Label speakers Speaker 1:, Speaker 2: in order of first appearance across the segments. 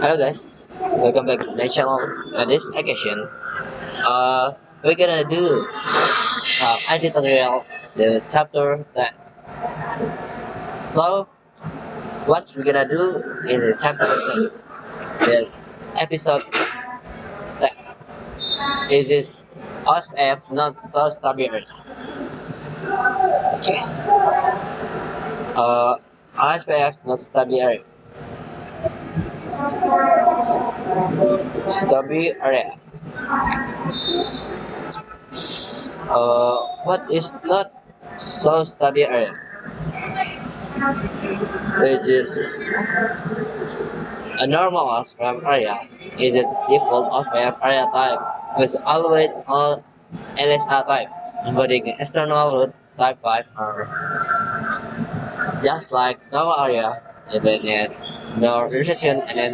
Speaker 1: Hello guys, welcome back to my channel. This occasion, we're gonna do IT tutorial, the chapter that. So, what we're gonna do in the chapter that, the episode that is this OSPF Not-So-Stubby Area. Okay. OSPF Not-Stubby Area. Stubby Area. What is not so stubby area? Which is a normal OSPF area is a default OSPF area type with always all LSA type, including external root type 5 or just like normal area, even then no recession and then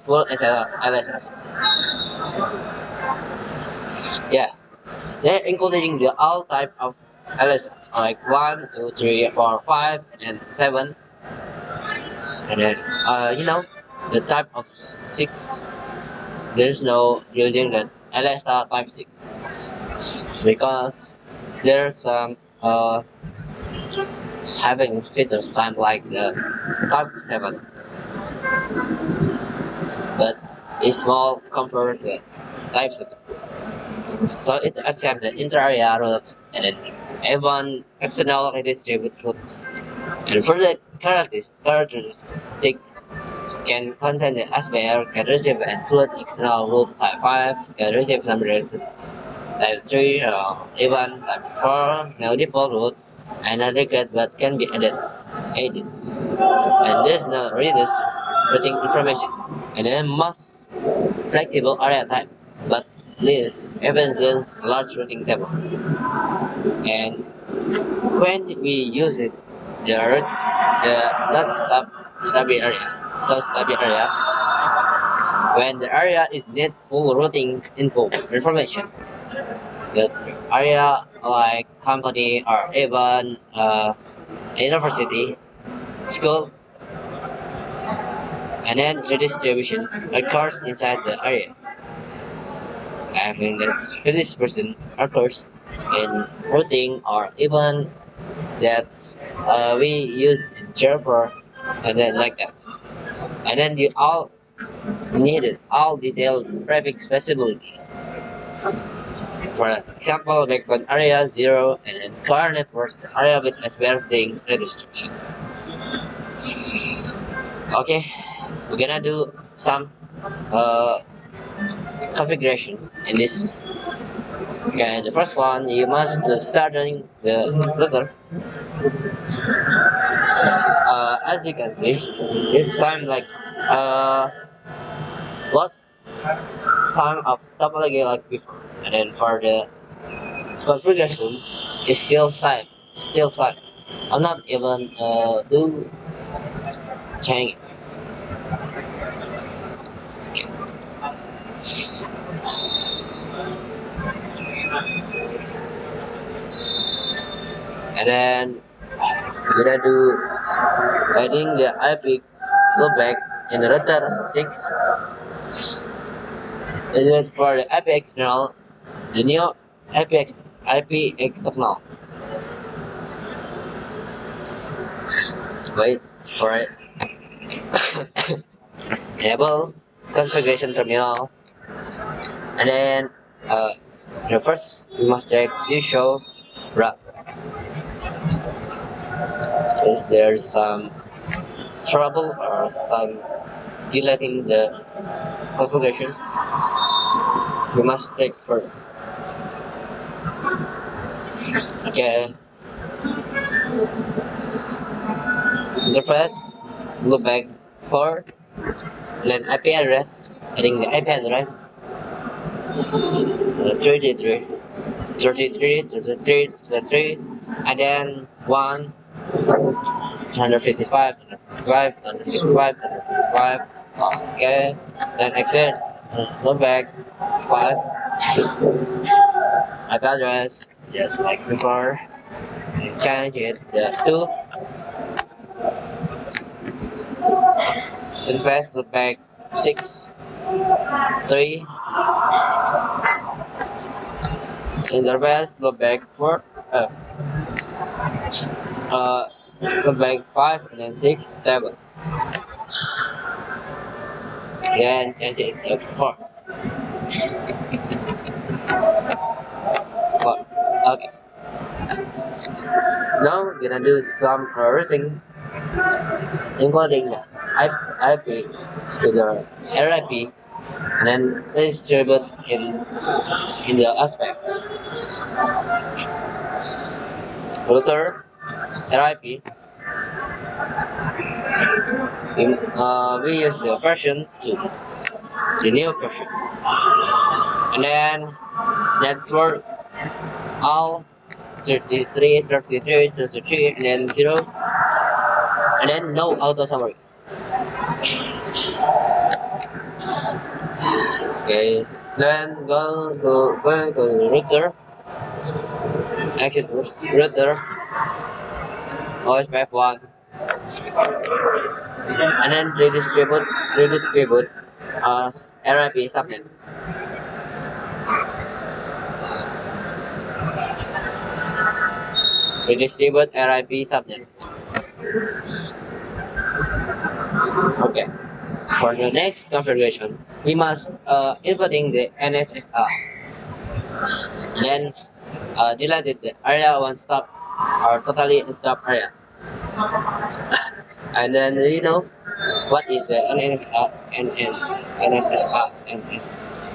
Speaker 1: full LSS. Yeah, they're including the all type of LSS like 1, 2, 3, 4, 5, and 7. And then, the type of 6, there's no using the LSR type 6 because there's some having features some like the type 7, but it's small compared to the type 7. So it accepts the inter-area routes and then even external redistribute routes. And for the characteristic can contain the SPR, can receive and include external route type 5, can receive some related type 3, even type 4, no default route, and a record but can be added. And there's no reduce routing information. And then most flexible area type, but least evidences large routing table. And when we use it, the not stubby area. So stubby area when the area is need full routing information. That area like company or even university, school, and then redistribution occurs inside the area. I think that's 50% occurs in routing or even that we use in Java and then like that. And then you all needed all detailed prefix visibility. For example, like when area 0 and then car networks area with SBR thing restriction. Okay, we're gonna do some configuration in this. Okay, the first one you must start running the router. As you can see, this time like what some of topology like before, and then for the configuration is still same. I'm not even do change. And then gonna do adding the IP loopback in the router 6. It is for the IP external, the new IP external. Wait for it. Enable configuration terminal, and then first we must check this show route. Is there some trouble or some deleting the configuration? We must check first. Okay. Interface, look back for then IP address, adding the IP address 33, 33, 33, 33, and then 1, 155, 155, 155, 155. Okay, then exit, look back 5, IP address, just like before, and change it the 2, interface, look back 6, 3, interface, loop back 4, loop back 5, and then 6, 7. Then change it to 4. 4. Okay. Now we're gonna do some routing, including the IP to the RIP, and then distribute in the aspect router RIP. We use the version 2, the new version, and then network all 33, 33, 33, and then 0, and then no auto summary. Okay, then going to the router, exit router, OSPF 1, and then redistribute RIP subnet. Redistribute RIP subnet. Okay. For the next configuration, we must inputting the NSSA. Then deleted the area one stop or totally stub area. And then you know what is the NSSA and NSSA NSSA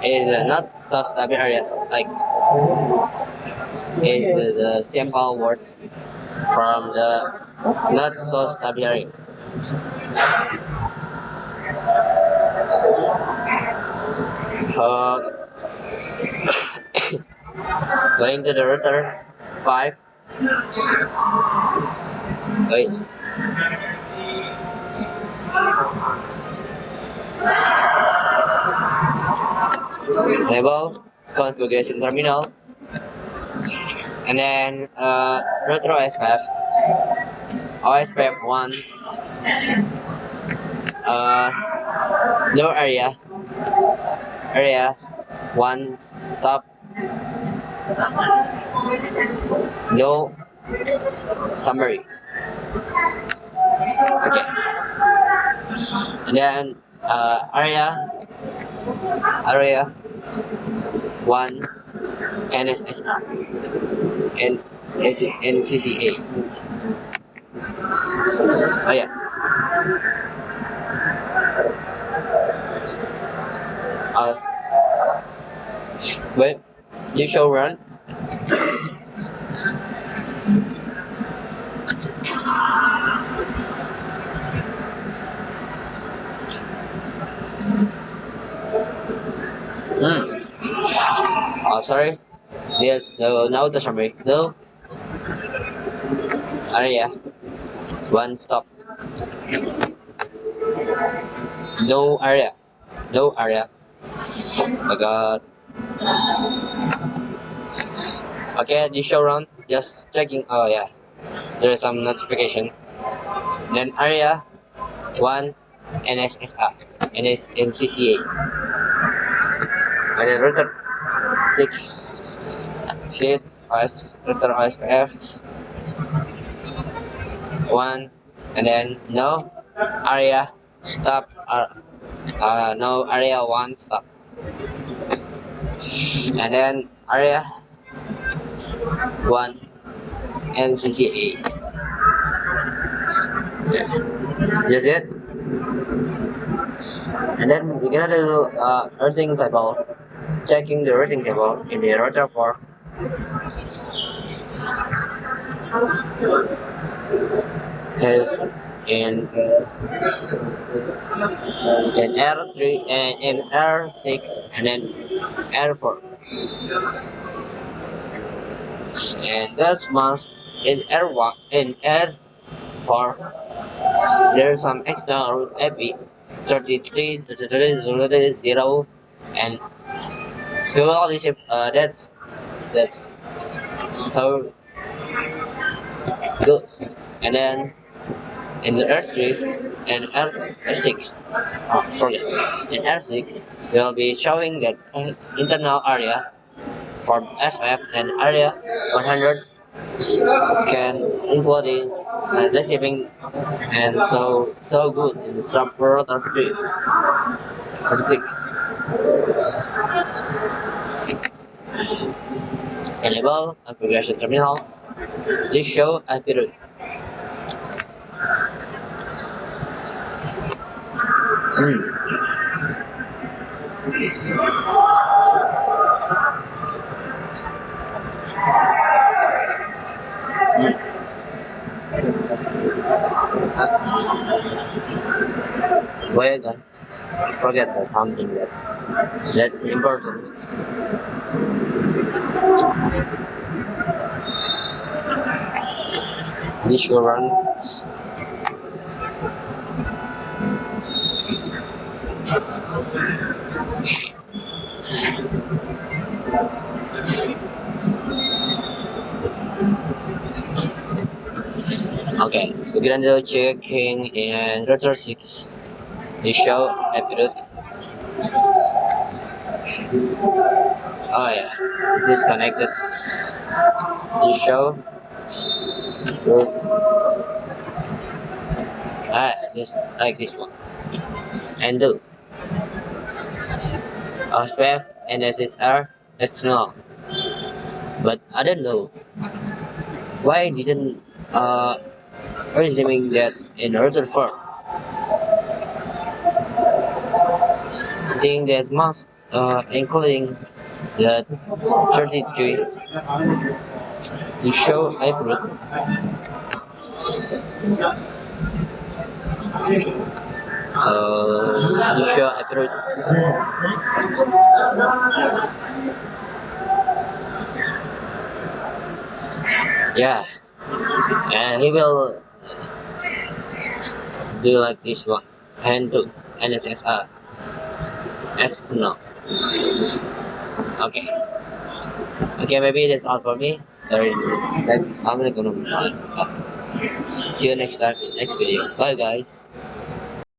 Speaker 1: is not so stubby area, like is the simple words from the not so stubby area. Uh, Going to the router 5. Wait. Enable configuration terminal, and then router OSPF 1, no area 1 stop, no summary. Okay, and then area 1 NSSA and NCCA. Oh yeah. Wait, you show run. Oh, sorry. Yes, no the summary. No area. One stop. No area. No area. Oh my god. Okay, this show run. Just checking. Oh yeah. There is some notification. Then area 1 NSSA. NCCA. And then router 6. Exit router OSPF 1, and then no area stop no area 1 stop, and then area 1 NCCA. Yeah, that's it. And then we're gonna do routing table, checking the routing table in the router 4. Is in R3 and in R6 and then R4, and that's must in R1 in R4. There's some external root IP 33 0, and fuel leadership. That's so good. And then In the R3 and R6, forget. In R6, we'll be showing that internal area for SF and area 100 can including receiving and so good in sub-rotor 3 or 6. Enable configuration terminal. This show IP route. Hmm. Wait, guys, forget that something that important. This will run. Okay, we're gonna do checking in router 6. This show episode. Oh yeah, this is connected. This show. Just like this one. And do. OSPF NSSR external. But I don't know why didn't resuming that in router 4. I think there's must including the 33 to show hybrid. To show hybrid. Yeah, and he will do like this one. And to NSSR external. Okay. Okay, maybe that's all for me. Sorry, that's I'm not gonna see you next time, next video. Bye guys.